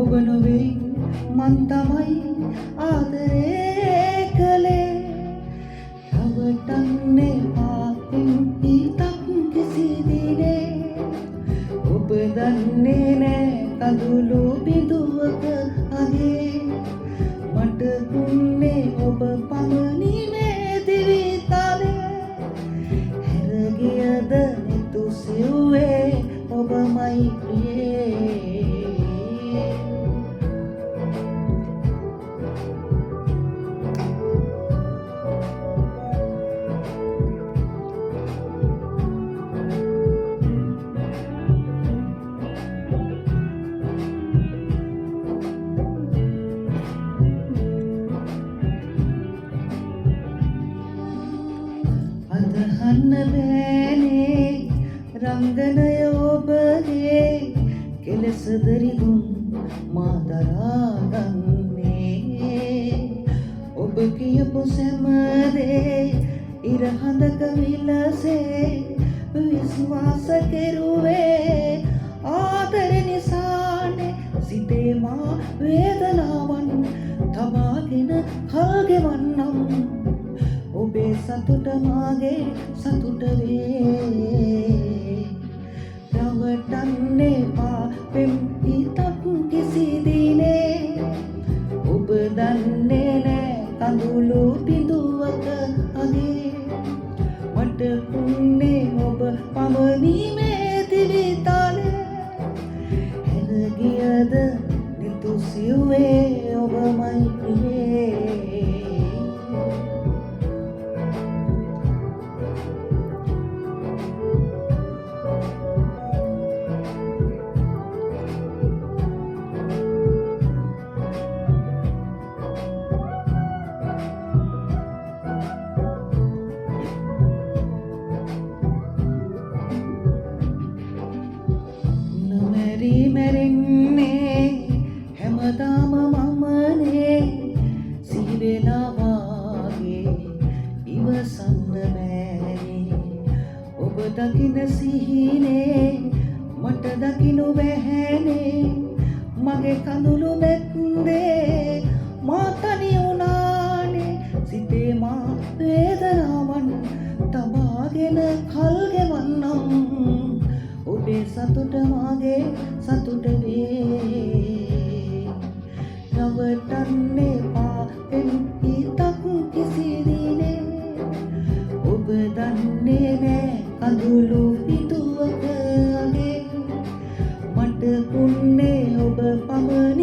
ඔබ නොවේ මන් තමයි ආදරේ කළේ රවටන්නේ පාපෙන් හිතක් කිසි දිනේ ඔබ දන්නේ නෑ කඳුළු බිඳුවක අගේ මට දුන්නේ ඔබ පමණි මේ දිවි තලේ හැර ගියද නිතු සිව්වේ ඔබමයි ප්‍රියේ අදහන්න බෑනේ රංගනය ඔබගේ කෙලෙස දරිදුම් මා දරාගන්නේ ඔබ කියපු සැමදේ ඉරහඳක විලසේ විශ්වාස කෙරුවේ ආදර නිසානේ සිතේ මා වේදනාවන් තබාගෙන කල්ගෙවන්නම් ඔබේ සතුට මාගේ සතුට වේ රවටන්නේ පාපෙන් හිතක් කිසි දිනේ ඔබ දන්නේ නෑ කඳුළු බිඳුවක අගේ මට පුන්නේ ඔබ පමණි මේ දිවි තලේ හැර ගියද නිතු සිව්වේ ඔබමයි ප්‍රියේ මැරෙන්නේ හැමදාම මමනේ සිහිවෙලා වාගේ ඉවසන්න බෑනේ ඔබ දකින සිහිනේ මට දකිනු බැහැනේ මගේ කඳුළු මැද්දේ මා තනි වුණානේ සිතේ මා වේදනාවන් තබාගෙන කල් ගෙවන්නම් ඔබේ සතුට මාගේ සතුට වේ රවටන්නේ පාපෙන් හිතක් කිසි දිනේ ඔබ දන්නේ නෑ කඳුළු බිඳුවක අගේ මට පුන්නේ ඔබ පමණි